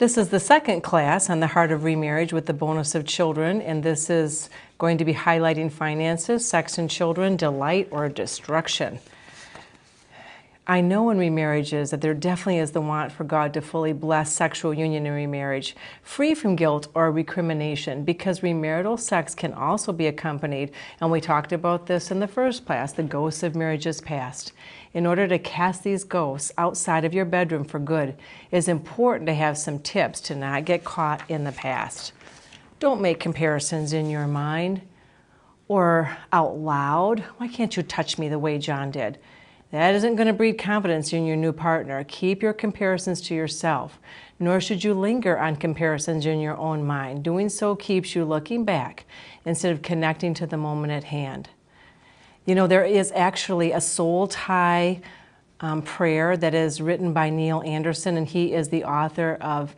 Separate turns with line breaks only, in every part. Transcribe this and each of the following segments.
This is the second class on the heart of remarriage with the bonus of children, and this is going to be highlighting finances, sex and children, delight or destruction. I know in remarriages that there definitely is the want for God to fully bless sexual union in remarriage, free from guilt or recrimination, because remarital sex can also be accompanied, and we talked about this in the first class, the ghosts of marriages past. In order to cast these ghosts outside of your bedroom for good, it is important to have some tips to not get caught in the past. Don't make comparisons in your mind or out loud. Why can't you touch me the way John did? That isn't going to breed confidence in your new partner. Keep your comparisons to yourself, nor should you linger on comparisons in your own mind. Doing so keeps you looking back instead of connecting to the moment at hand. You know, there is actually a soul tie prayer that is written by Neil Anderson, and he is the author of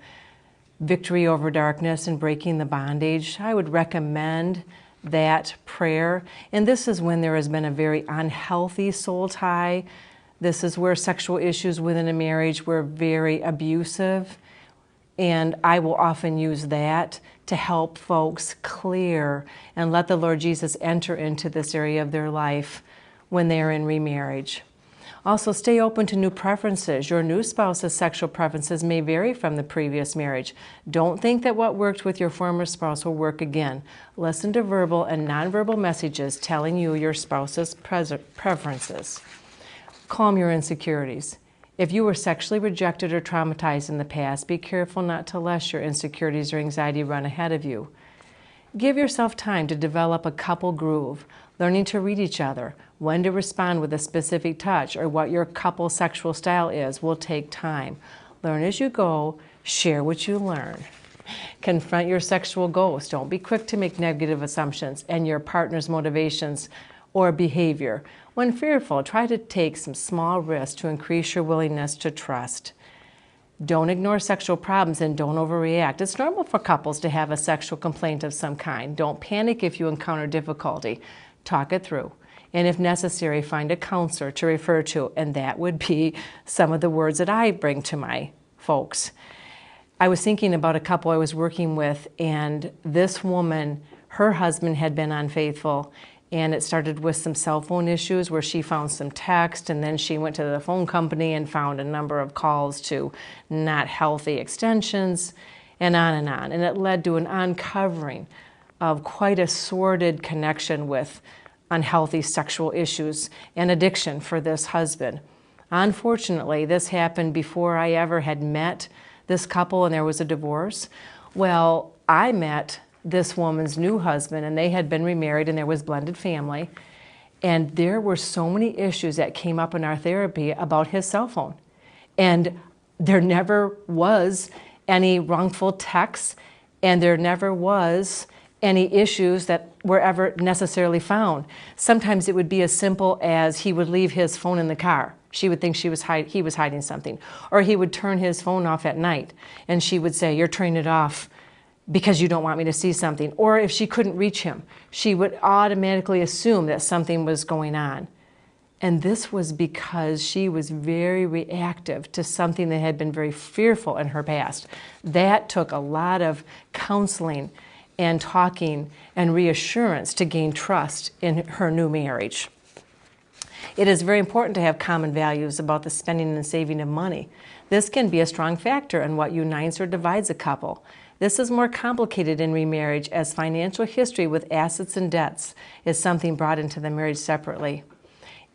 Victory Over Darkness and Breaking the Bondage. I would recommend that prayer. And this is when there has been a very unhealthy soul tie. This is where sexual issues within a marriage were very abusive. And I will often use that to help folks clear and let the Lord Jesus enter into this area of their life when they are in remarriage. Also, stay open to new preferences. Your new spouse's sexual preferences may vary from the previous marriage. Don't think that what worked with your former spouse will work again. Listen to verbal and nonverbal messages telling you your spouse's preferences. Calm your insecurities. If you were sexually rejected or traumatized in the past, be careful not to let your insecurities or anxiety run ahead of you. Give yourself time to develop a couple groove, learning to read each other. When to respond with a specific touch or what your couple sexual style is will take time. Learn as you go, share what you learn. Confront your sexual ghost. Don't be quick to make negative assumptions and your partner's motivations or behavior. When fearful, try to take some small risks to increase your willingness to trust. Don't ignore sexual problems and don't overreact. It's normal for couples to have a sexual complaint of some kind. Don't panic if you encounter difficulty. Talk it through. And if necessary, find a counselor to refer to, and that would be some of the words that I bring to my folks. I was thinking about a couple I was working with, and this woman, her husband had been unfaithful, and it started with some cell phone issues where she found some text, and then she went to the phone company and found a number of calls to not healthy extensions, and on and on. And it led to an uncovering of quite a sordid connection with unhealthy sexual issues and addiction for this husband. Unfortunately, this happened before I ever had met this couple and there was a divorce. Well, I met this woman's new husband and they had been remarried and there was blended family. And there were so many issues that came up in our therapy about his cell phone. And there never was any wrongful texts and there never was any issues that were ever necessarily found. Sometimes it would be as simple as he would leave his phone in the car. She would think he was hiding something. Or he would turn his phone off at night and she would say, "You're turning it off because you don't want me to see something." Or if she couldn't reach him, she would automatically assume that something was going on. And this was because she was very reactive to something that had been very fearful in her past. That took a lot of counseling and talking and reassurance to gain trust in her new marriage. It is very important to have common values about the spending and saving of money. This can be a strong factor in what unites or divides a couple. This is more complicated in remarriage as financial history with assets and debts is something brought into the marriage separately.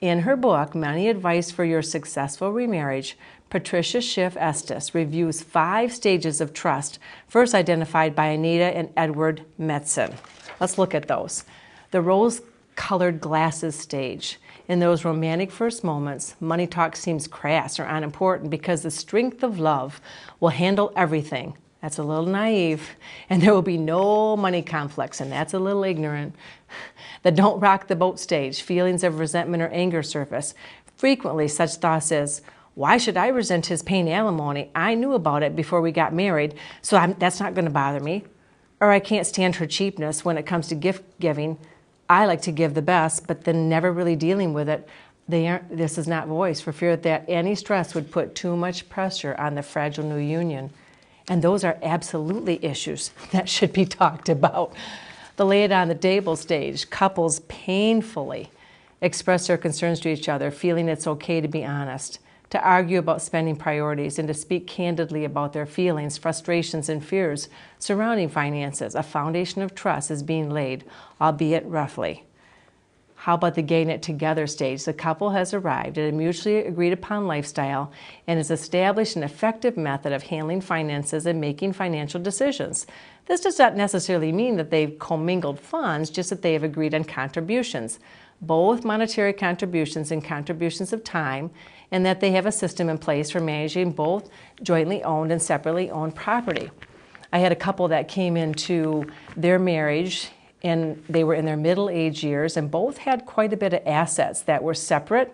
In her book, Money Advice for Your Successful Remarriage, Patricia Schiff Estes reviews 5 stages of trust, first identified by Anita and Edward Metzen. Let's look at those. The rose-colored glasses stage. In those romantic first moments, money talk seems crass or unimportant because the strength of love will handle everything. That's a little naive, and there will be no money conflicts, and that's a little ignorant. The don't rock the boat stage, feelings of resentment or anger surface. Frequently, such thoughts as, why should I resent his paying alimony? I knew about it before we got married, so that's not going to bother me. Or I can't stand her cheapness when it comes to gift giving. I like to give the best, but then never really dealing with it. This is not voiced for fear that any stress would put too much pressure on the fragile new union. And those are absolutely issues that should be talked about. The lay it on the table stage, couples painfully express their concerns to each other, feeling it's okay to be honest, to argue about spending priorities, and to speak candidly about their feelings, frustrations, and fears surrounding finances. A foundation of trust is being laid, albeit roughly. How about the getting it together stage? The couple has arrived at a mutually agreed upon lifestyle and has established an effective method of handling finances and making financial decisions. This does not necessarily mean that they've commingled funds, just that they have agreed on contributions, both monetary contributions and contributions of time, and that they have a system in place for managing both jointly owned and separately owned property. I had a couple that came into their marriage and they were in their middle age years and both had quite a bit of assets that were separate,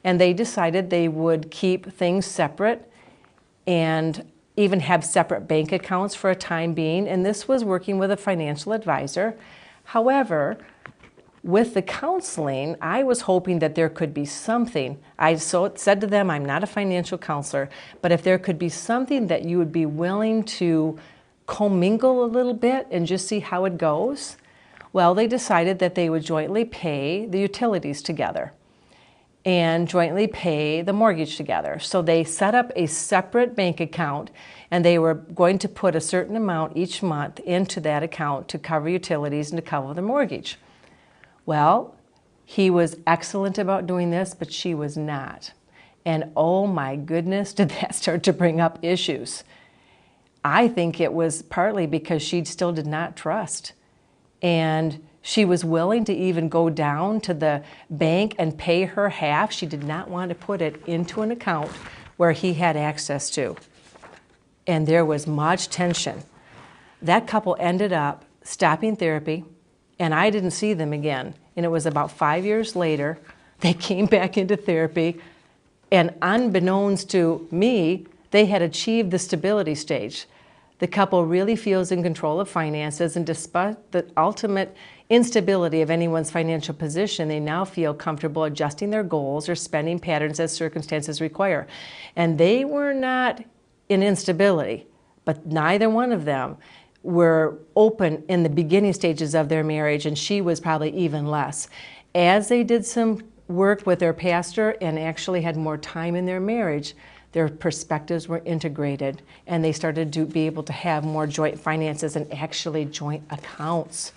and they decided they would keep things separate and even have separate bank accounts for a time being, and this was working with a financial advisor. However, with the counseling, I was hoping that there could be something. I said to them, I'm not a financial counselor, but if there could be something that you would be willing to commingle a little bit and just see how it goes. Well, they decided that they would jointly pay the utilities together and jointly pay the mortgage together. So they set up a separate bank account, and they were going to put a certain amount each month into that account to cover utilities and to cover the mortgage. Well, he was excellent about doing this, but she was not. And oh my goodness, did that start to bring up issues. I think it was partly because she still did not trust. And she was willing to even go down to the bank and pay her half. She did not want to put it into an account where he had access to. And there was much tension. That couple ended up stopping therapy, and I didn't see them again. And it was about 5 years later, they came back into therapy, and unbeknownst to me, they had achieved the stability stage. The couple really feels in control of finances, and despite the ultimate instability of anyone's financial position, they now feel comfortable adjusting their goals or spending patterns as circumstances require. And they were not in instability, but neither one of them were open in the beginning stages of their marriage, and she was probably even less. As they did some work with their pastor and actually had more time in their marriage, their perspectives were integrated, and they started to be able to have more joint finances and actually joint accounts.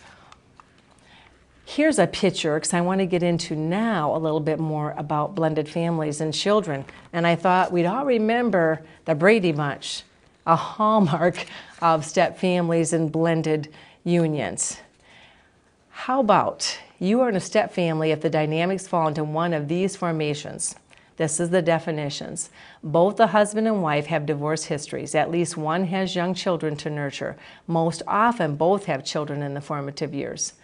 Here's a picture, because I want to get into now a little bit more about blended families and children. And I thought we'd all remember the Brady Bunch, a hallmark of step families and blended unions. How about you are in a step family if the dynamics fall into one of these formations? This is the definitions. Both the husband and wife have divorce histories. At least one has young children to nurture. Most often, both have children in the formative years.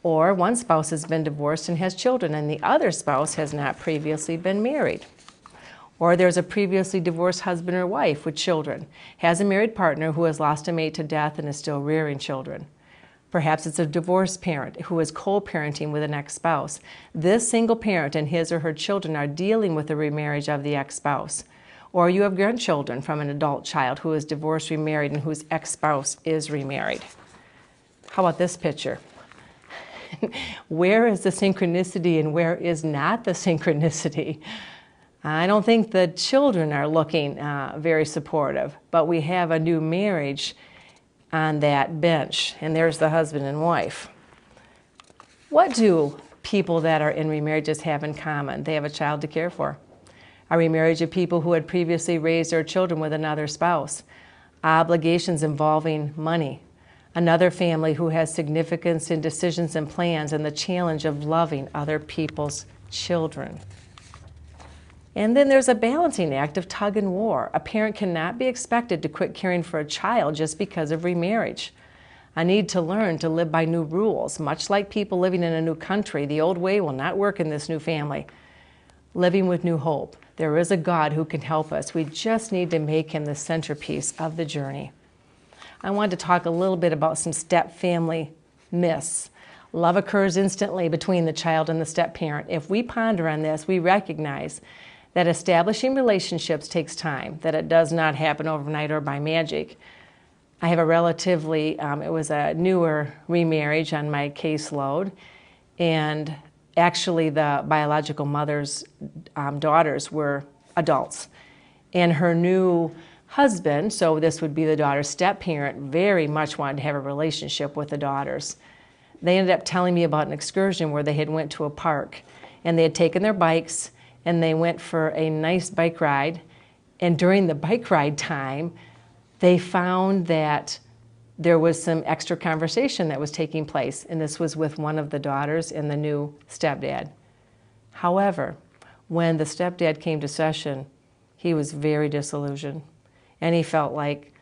Or one spouse has been divorced and has children, and the other spouse has not previously been married. Or there's a previously divorced husband or wife with children, has a married partner who has lost a mate to death and is still rearing children. Perhaps it's a divorced parent who is co-parenting with an ex-spouse. This single parent and his or her children are dealing with the remarriage of the ex-spouse. Or you have grandchildren from an adult child who is divorced, remarried, and whose ex-spouse is remarried. How about this picture? Where is the synchronicity and where is not the synchronicity? I don't think the children are looking very supportive, but we have a new marriage on that bench, and there's the husband and wife. What do people that are in remarriages have in common? They have a child to care for. A remarriage of people who had previously raised their children with another spouse. Obligations involving money. Another family who has significance in decisions and plans, and the challenge of loving other people's children. And then there's a balancing act of tug and war. A parent cannot be expected to quit caring for a child just because of remarriage. A need to learn to live by new rules. Much like people living in a new country, the old way will not work in this new family. Living with new hope. There is a God who can help us. We just need to make him the centerpiece of the journey. I wanted to talk a little bit about some step family myths. Love occurs instantly between the child and the step parent. If we ponder on this, we recognize that establishing relationships takes time, that it does not happen overnight or by magic. I have a relatively, it was a newer remarriage on my caseload, and actually the biological mother's daughters were adults. And her new husband, so this would be the daughter's step-parent, very much wanted to have a relationship with the daughters. They ended up telling me about an excursion where they had went to a park, and they had taken their bikes, and they went for a nice bike ride. And during the bike ride time, they found that there was some extra conversation that was taking place, and this was with one of the daughters and the new stepdad. However, when the stepdad came to session, he was very disillusioned, and he felt like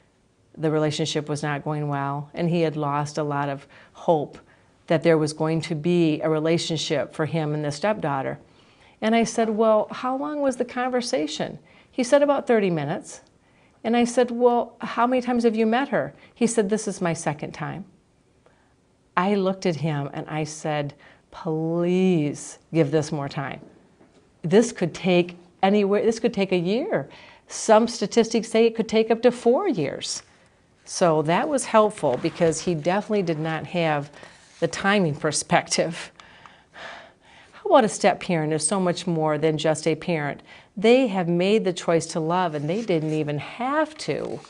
the relationship was not going well, and he had lost a lot of hope that there was going to be a relationship for him and the stepdaughter. And I said, well, how long was the conversation? He said about 30 minutes. And I said, well, how many times have you met her? He said, this is my second time. I looked at him and I said, please give this more time. This could take anywhere, this could take a year. Some statistics say it could take up to 4 years. So that was helpful because he definitely did not have the timing perspective. How about a step-parent is so much more than just a parent. They have made the choice to love, and they didn't even have to.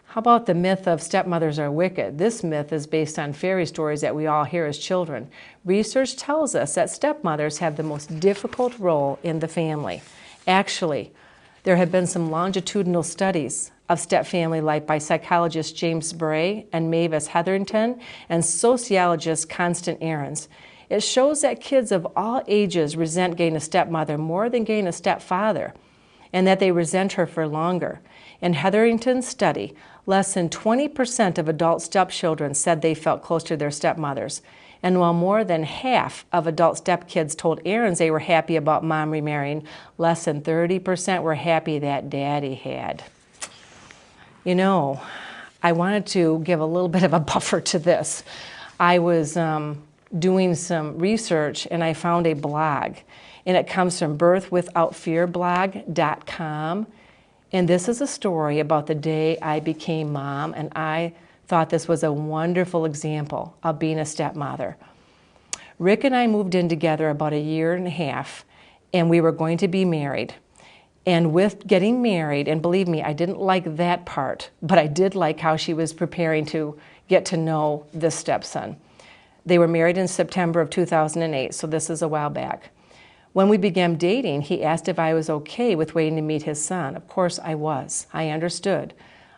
How about the myth of stepmothers are wicked? This myth is based on fairy stories that we all hear as children. Research tells us that stepmothers have the most difficult role in the family. Actually, there have been some longitudinal studies of step-family life by psychologists James Bray and Mavis Hetherington and sociologist Constance Ahrens. It shows that kids of all ages resent getting a stepmother more than getting a stepfather, and that they resent her for longer. In Hetherington's study, less than 20% of adult stepchildren said they felt close to their stepmothers. And while more than half of adult stepkids told Ahrens they were happy about mom remarrying, less than 30% were happy that daddy had. You know, I wanted to give a little bit of a buffer to this. I was doing some research and I found a blog, and it comes from birthwithoutfearblog.com, and this is a story about the day I became mom, and I thought this was a wonderful example of being a stepmother. Rick and I moved in together about a year and a half, and we were going to be married. And with getting married, and believe me, I didn't like that part, but I did like how she was preparing to get to know this stepson. They were married in September of 2008, so this is a while back. When we began dating, he asked if I was okay with waiting to meet his son. Of course I was. I understood.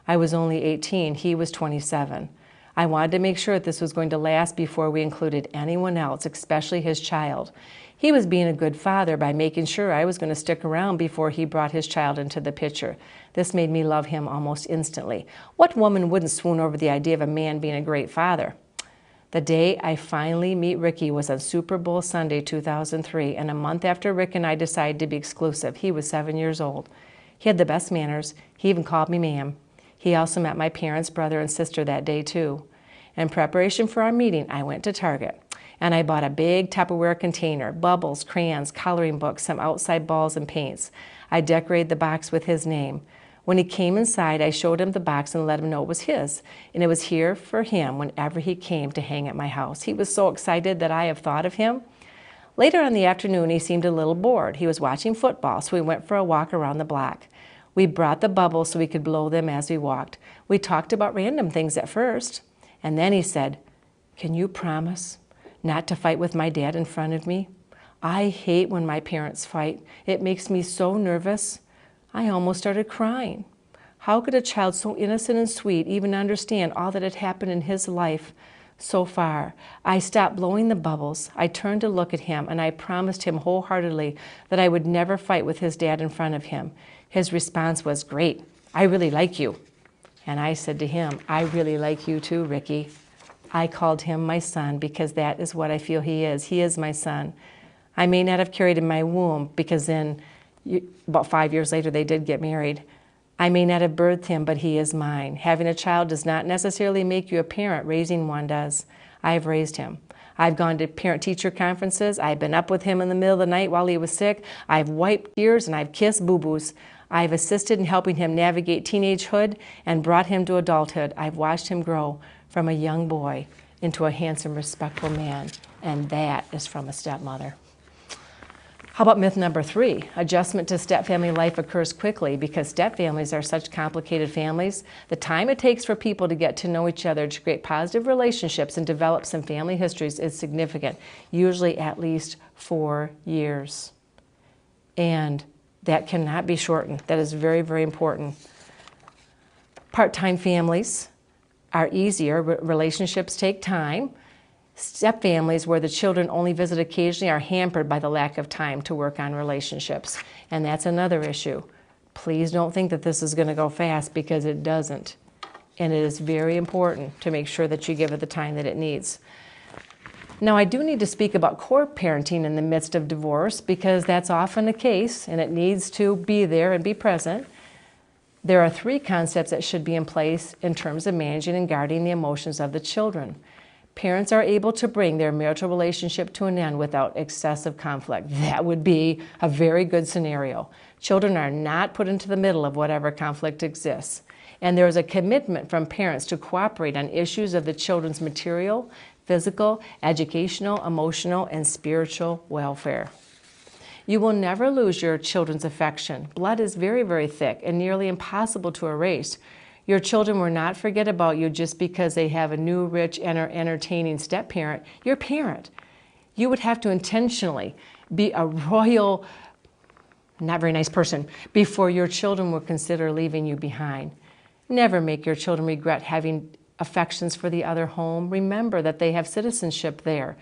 I was only 18, he was 27. I wanted to make sure that this was going to last before we included anyone else, especially his child. He was being a good father by making sure I was going to stick around before he brought his child into the picture. This made me love him almost instantly. What woman wouldn't swoon over the idea of a man being a great father? The day I finally meet Ricky was on Super Bowl Sunday 2003, and a month after Rick and I decided to be exclusive. He was 7 years old. He had the best manners. He even called me ma'am. He also met my parents, brother, and sister that day too. In preparation for our meeting, I went to Target, and I bought a big Tupperware container, bubbles, crayons, coloring books, some outside balls and paints. I decorated the box with his name. When he came inside, I showed him the box and let him know it was his, and it was here for him whenever he came to hang at my house. He was so excited that I have thought of him. Later in the afternoon, he seemed a little bored. He was watching football, so we went for a walk around the block. We brought the bubbles so we could blow them as we walked. We talked about random things at first, and then he said, "Can you promise not to fight with my dad in front of me? I hate when my parents fight. It makes me so nervous." I almost started crying. How could a child so innocent and sweet even understand all that had happened in his life so far? I stopped blowing the bubbles. I turned to look at him, and I promised him wholeheartedly that I would never fight with his dad in front of him. His response was, "Great, I really like you." And I said to him, "I really like you too, Ricky." I called him my son because that is what I feel he is. He is my son. I may not have carried in my womb because then about 5 years later, they did get married. I may not have birthed him, but he is mine. Having a child does not necessarily make you a parent. Raising one does. I have raised him. I've gone to parent-teacher conferences. I've been up with him in the middle of the night while he was sick. I've wiped tears and I've kissed boo-boos. I've assisted in helping him navigate teenagehood and brought him to adulthood. I've watched him grow from a young boy into a handsome, respectful man, and that is from a stepmother. How about myth number 3? Adjustment to step-family life occurs quickly because step-families are such complicated families. The time it takes for people to get to know each other, to create positive relationships and develop some family histories is significant, usually at least 4 years. And that cannot be shortened. That is very, very important. Part-time families are easier. Relationships take time. Step-families where the children only visit occasionally are hampered by the lack of time to work on relationships. And that's another issue. Please don't think that this is going to go fast, because it doesn't. And it is very important to make sure that you give it the time that it needs. Now, I do need to speak about co-parenting in the midst of divorce, because that's often the case and it needs to be there and be present. There are 3 concepts that should be in place in terms of managing and guarding the emotions of the children. Parents are able to bring their marital relationship to an end without excessive conflict. That would be a very good scenario. Children are not put into the middle of whatever conflict exists. And there is a commitment from parents to cooperate on issues of the children's material, physical, educational, emotional, and spiritual welfare. You will never lose your children's affection. Blood is very, very thick and nearly impossible to erase. Your children will not forget about you just because they have a new, rich, and entertaining step-parent. Your parent. You would have to intentionally be a royal, not very nice person before your children will consider leaving you behind. Never make your children regret having affections for the other home. Remember that they have citizenship there.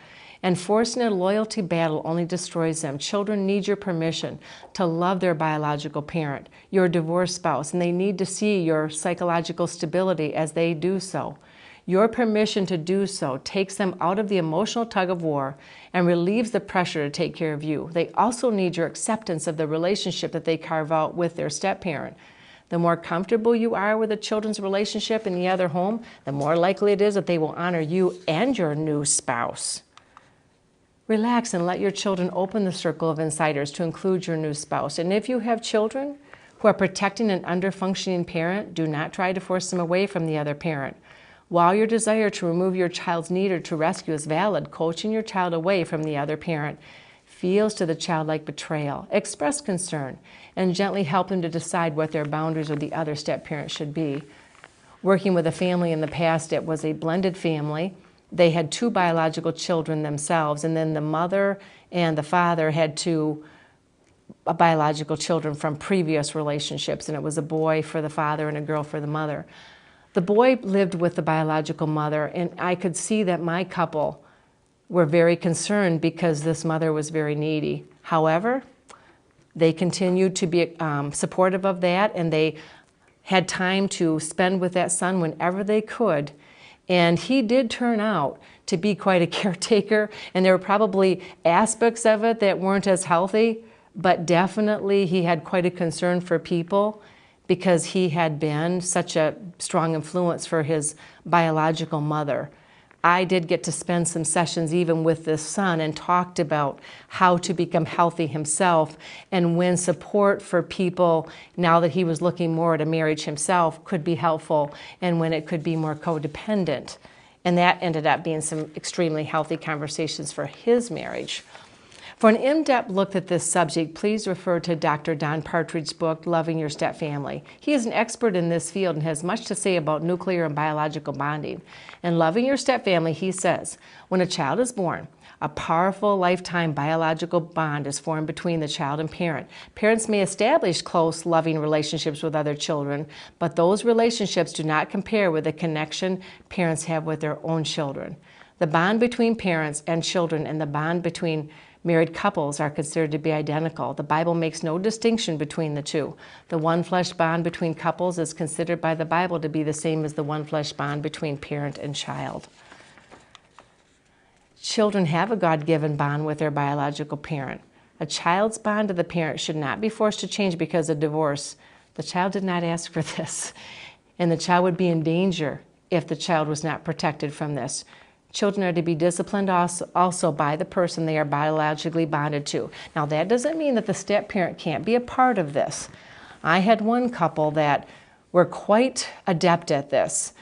And forcing a loyalty battle only destroys them. Children need your permission to love their biological parent, your divorced spouse, and they need to see your psychological stability as they do so. Your permission to do so takes them out of the emotional tug-of-war and relieves the pressure to take care of you. They also need your acceptance of the relationship that they carve out with their step-parent. The more comfortable you are with the children's relationship in the other home, the more likely it is that they will honor you and your new spouse. Relax and let your children open the circle of insiders to include your new spouse. And if you have children who are protecting an under-functioning parent, do not try to force them away from the other parent. While your desire to remove your child's need or to rescue is valid, coaching your child away from the other parent feels to the child like betrayal. Express concern and gently help them to decide what their boundaries with the other step-parent should be. Working with a family in the past, it was a blended family. They had 2 biological children themselves, and then the mother and the father had 2 biological children from previous relationships, and it was a boy for the father and a girl for the mother. The boy lived with the biological mother, and I could see that my couple were very concerned because this mother was very needy. However, they continued to be supportive of that, and they had time to spend with that son whenever they could. And he did turn out to be quite a caretaker, and there were probably aspects of it that weren't as healthy, but definitely he had quite a concern for people because he had been such a strong influence for his biological mother. I did get to spend some sessions even with this son and talked about how to become healthy himself and when support for people, now that he was looking more at a marriage himself, could be helpful and when it could be more codependent. And that ended up being some extremely healthy conversations for his marriage. For an in-depth look at this subject, please refer to Dr. Don Partridge's book, Loving Your Stepfamily. He is an expert in this field and has much to say about nuclear and biological bonding. In Loving Your Stepfamily, he says, when a child is born, a powerful lifetime biological bond is formed between the child and parent. Parents may establish close, loving relationships with other children, but those relationships do not compare with the connection parents have with their own children. The bond between parents and children and the bond between married couples are considered to be identical. The Bible makes no distinction between the two. The one flesh bond between couples is considered by the Bible to be the same as the one flesh bond between parent and child. Children have a God-given bond with their biological parent. A child's bond to the parent should not be forced to change because of divorce. The child did not ask for this, and the child would be in danger if the child was not protected from this. Children are to be disciplined also by the person they are biologically bonded to. Now, that doesn't mean that the step-parent can't be a part of this. I had one couple that were quite adept at this.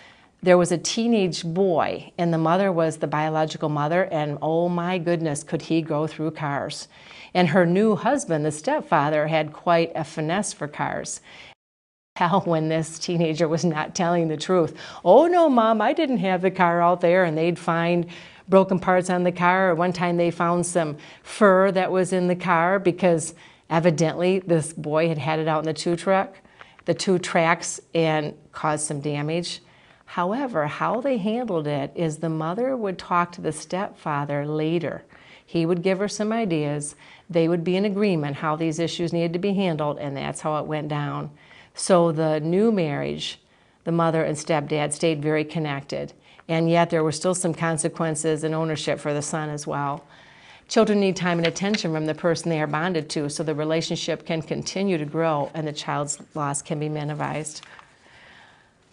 There was a teenage boy, and the mother was the biological mother, and oh my goodness, could he go through cars. And her new husband, the stepfather, had quite a finesse for cars. Tell when this teenager was not telling the truth. Oh no, Mom, I didn't have the car out there, and they'd find broken parts on the car. Or one time they found some fur that was in the car because evidently this boy had had it out in the two tracks, and caused some damage. However, how they handled it is the mother would talk to the stepfather later. He would give her some ideas. They would be in agreement how these issues needed to be handled, and that's how it went down. So the new marriage, the mother and stepdad stayed very connected, and yet there were still some consequences and ownership for the son as well. Children need time and attention from the person they are bonded to so the relationship can continue to grow and the child's loss can be minimized.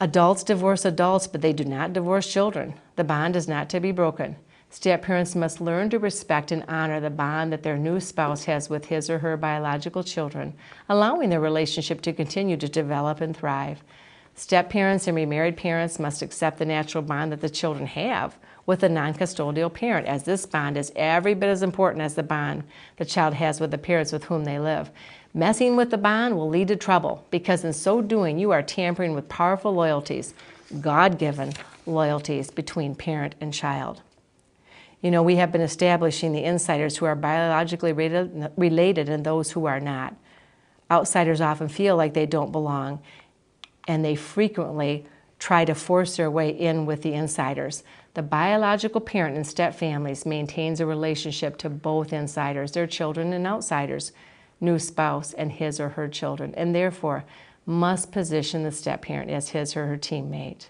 Adults divorce adults, but they do not divorce children. The bond is not to be broken. Step-parents must learn to respect and honor the bond that their new spouse has with his or her biological children, allowing their relationship to continue to develop and thrive. Step-parents and remarried parents must accept the natural bond that the children have with a non-custodial parent, as this bond is every bit as important as the bond the child has with the parents with whom they live. Messing with the bond will lead to trouble, because in so doing, you are tampering with powerful loyalties, God-given loyalties between parent and child. You know, we have been establishing the insiders who are biologically related and those who are not. Outsiders often feel like they don't belong, and they frequently try to force their way in with the insiders. The biological parent in step families maintains a relationship to both insiders, their children and outsiders, new spouse and his or her children, and therefore must position the step parent as his or her teammate.